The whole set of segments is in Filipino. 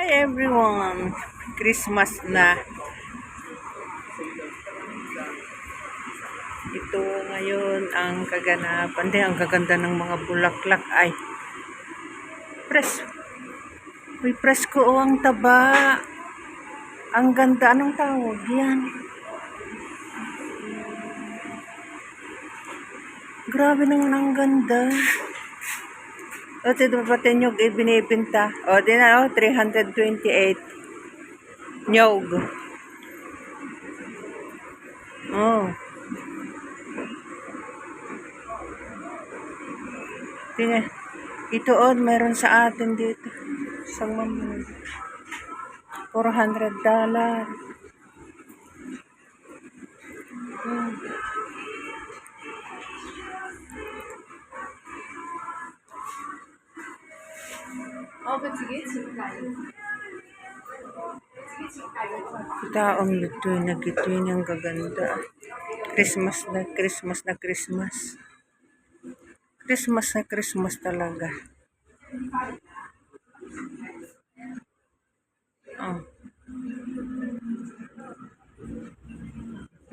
Hi everyone! Christmas na. Ito ngayon ang kaganapan. Hindi, ang gaganda ng mga bulaklak. Ay, press. Uy, press ko ang taba. Ang ganda. Anong tawag yan? Grabe naman ang ganda. O, ito pati nyog binibinta. O, di na, 328. Nyog. Oh. Tingnan. Ito meron sa atin dito. Isang mamay. $400. Taong lutoy na gitoy niyang gaganda. Christmas na Christmas na Christmas. Christmas na Christmas talaga. Oh.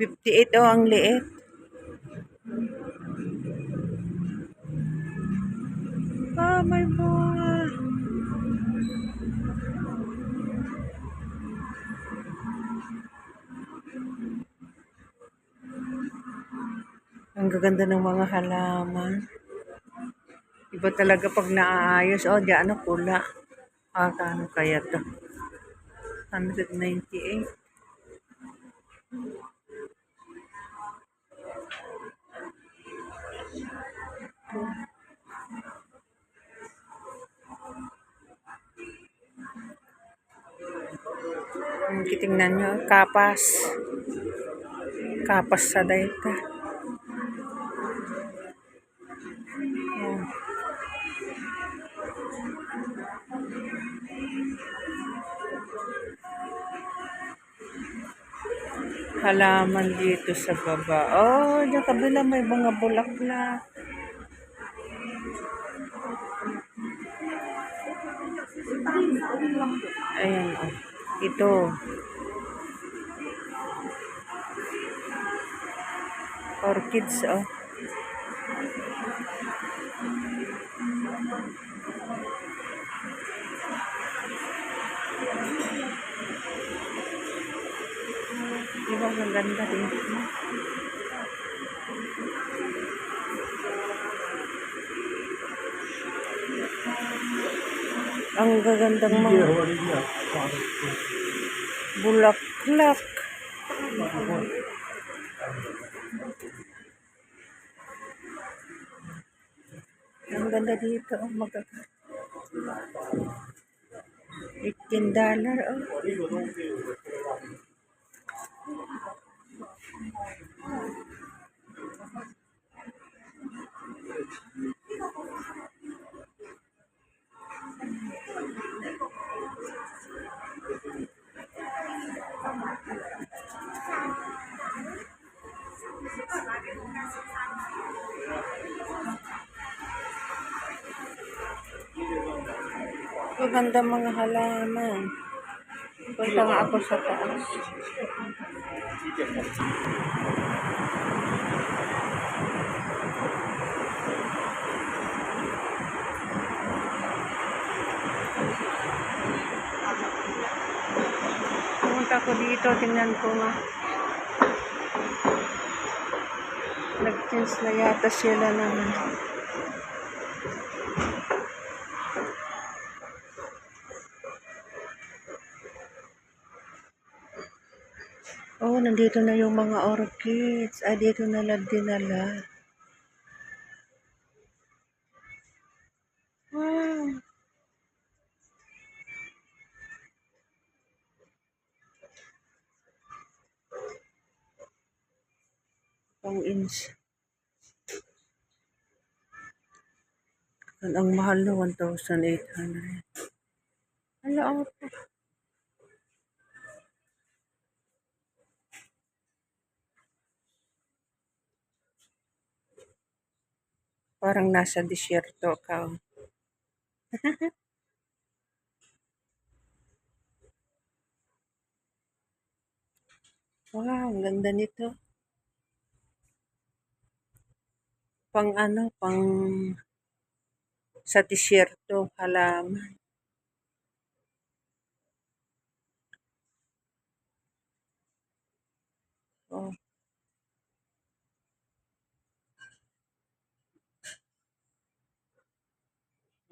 58 ang liit. May bunga. Ang gaganda ng mga halaman. Iba talaga pag naaayos. Diyan pula. Kano kaya to? 198. Tingnan nyo, kapas. Kapas sa dayta. Halaman dito sa baba. Diyan kabila may mga bulaklak. Ayan, ito. Orchids, Diba, ang ganda din. Ang gagandang mga bulaklak. Ang ganda dito. $18. Maganda mga halaman. Punta nga ako sa taas. Pumunta ako dito, tingnan ko nga. Nag-change na yata sila naman. Nandito na yung mga orchids. Dito na lang dinala. Wow. Pang-inch. Ang mahal na 1,800. Hala, parang nasa disyerto ka. Wow, ang ganda nito. Pang ano, pang sa disyerto, halaman. Oh,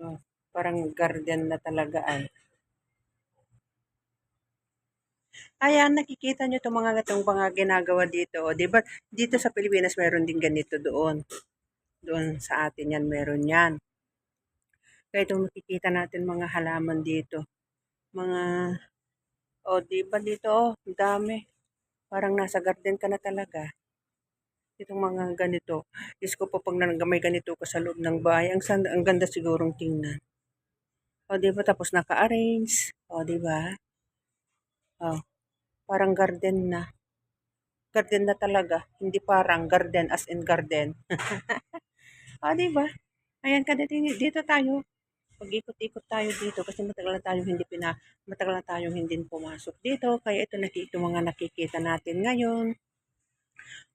oh. Parang garden na talaga ay. Ayan, nakikita nyo itong mga ginagawa dito. O, di ba, dito sa Pilipinas meron din ganito doon. Doon sa atin yan, meron yan. Kaya itong makikita natin mga halaman dito. Mga, o, di ba dito, oh, ang dami. Parang nasa garden ka na talaga. Itong mga ganito. Diyos ko po, pag may ganito ka sa loob ng bahay, ang ganda sigurong tingnan. O, di ba, tapos naka-arrange. O, di ba? O, parang garden na. Garden na talaga. Hindi parang garden as in garden. O, di ba? Ayan ka dito tayo. Pag-ikot-ikot tayo dito kasi matagal na tayong hindi pumasok dito. Kaya ito mga nakikita natin ngayon.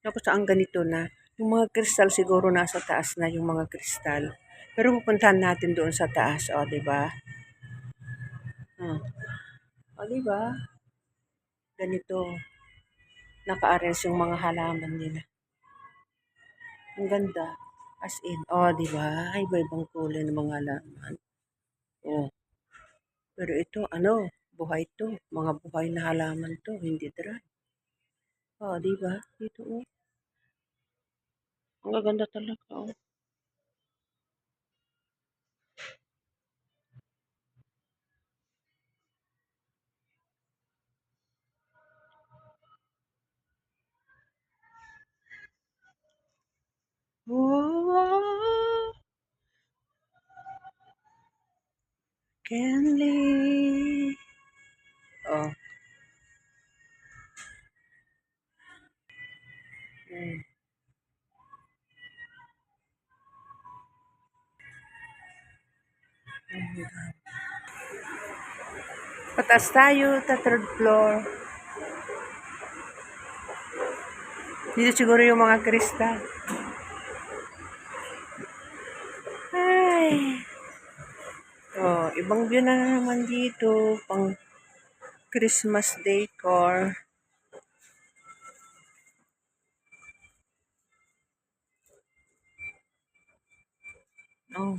Tapos ang ganito na, yung mga kristal siguro nasa taas na yung mga kristal. Pero pupuntahan natin doon sa taas, o, di ba? O, di ba? Ganito, naka-arrange yung mga halaman nila. Ang ganda. As in, oh, di ba? Iba-ibang kulay ng mga halaman. Oh, pero ito, ano, buhay to. Mga buhay na halaman to, hindi dry. Oh, di ba? Dito, oh. Ang gaganda talaga, oh. Oh, Kenley. Oh, mm. Pataas tayo, third floor. Dito siguro yung mga kristal. Ay. Oh, ibang view na naman dito. Pang Christmas decor. Oh,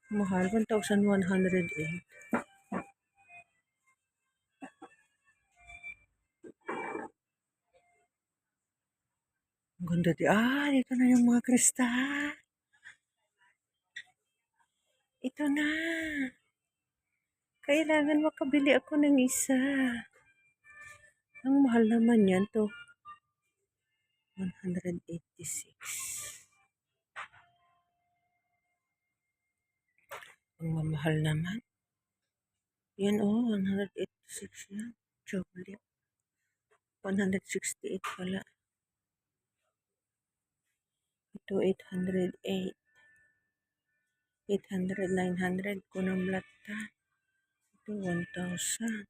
mahal. 1,108. Ang ganda di. Ah, ito na yung mga kristal. Ito na. Kailangan makabili ako ng isa. Ang mahal naman yan to. 186. Ang mamahal naman. Yan oh, 186 yan. Chocolate. 168 pala. Ito 808. 800, 900. Kunang lata. Ito 1,000.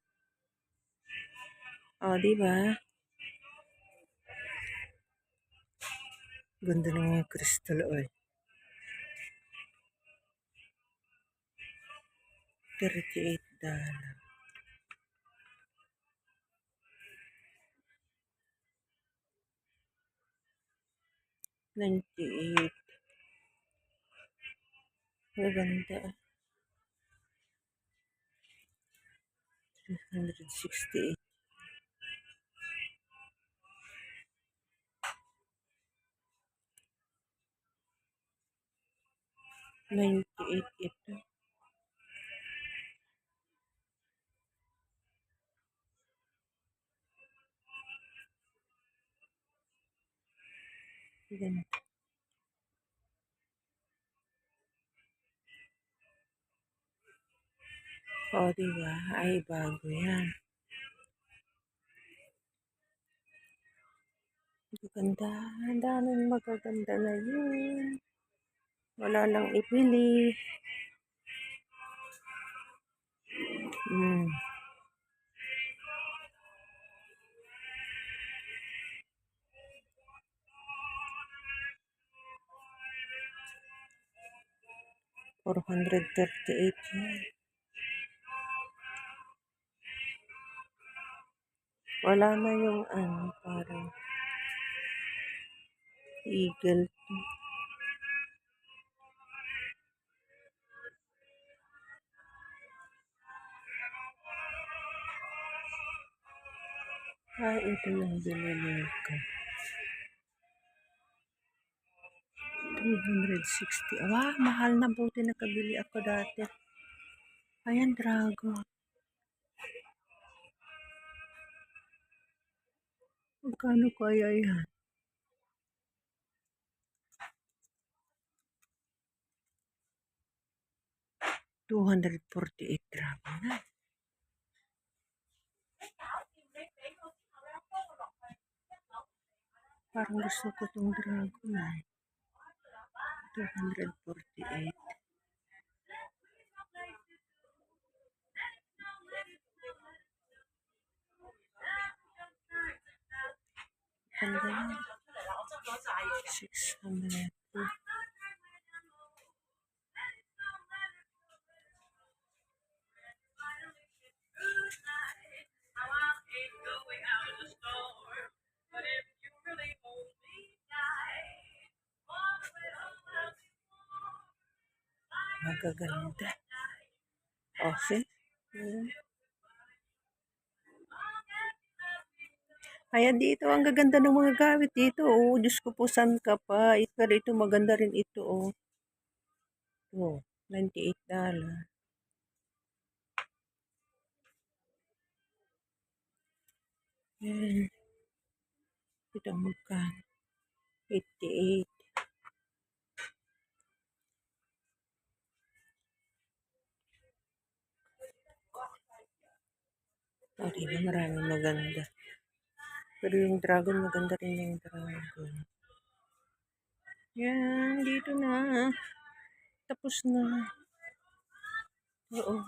Oh, di ba? Ganda ng mga crystal oil. 38 $. 98. Maganda. 368. 98 ito. Ganda. O, diba? Ay, bago yan. Maganda. Ang daming magaganda na yun. Wala lang ipili. Mm. $438 yan. Wala na yung parang eagle. Ito yung binili ko. 360. Wah, mahal na, buti nakabili ako dati. Ayan, dragon. Magkano kaya yan? $248 dragon na. Parang gusto ko itong dragon na. 248. Ang ganda. 600. Magaganda. Oh, see? Ayan dito, ang gaganda ng mga gamit dito. Oh, Diyos ko po, saan ka pa? Ito maganda rin ito. Oh, $98. Ayan. Ito magkano? 88. Diba maraming maganda. Pero yung dragon, maganda rin yung dragon. Yan, dito na. Tapos na. Oo.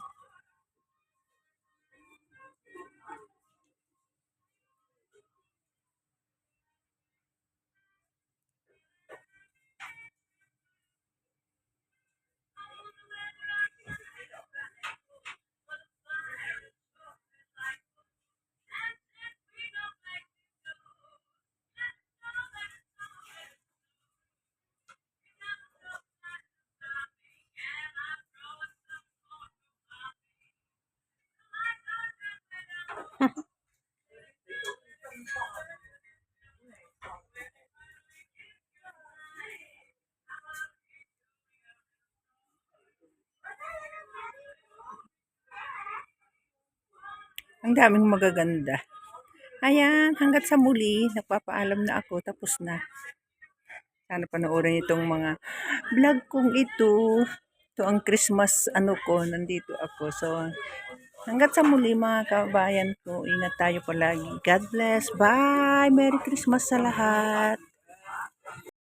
Ang daming magaganda. Ayan, hanggat sa muli, nagpapaalam na ako. Tapos na. Sana panoorin itong mga vlog kong ito. Ito ang Christmas ko, nandito ako. So, hanggat sa muli mga kabayan ko, ingat tayo palagi. God bless. Bye! Merry Christmas sa lahat!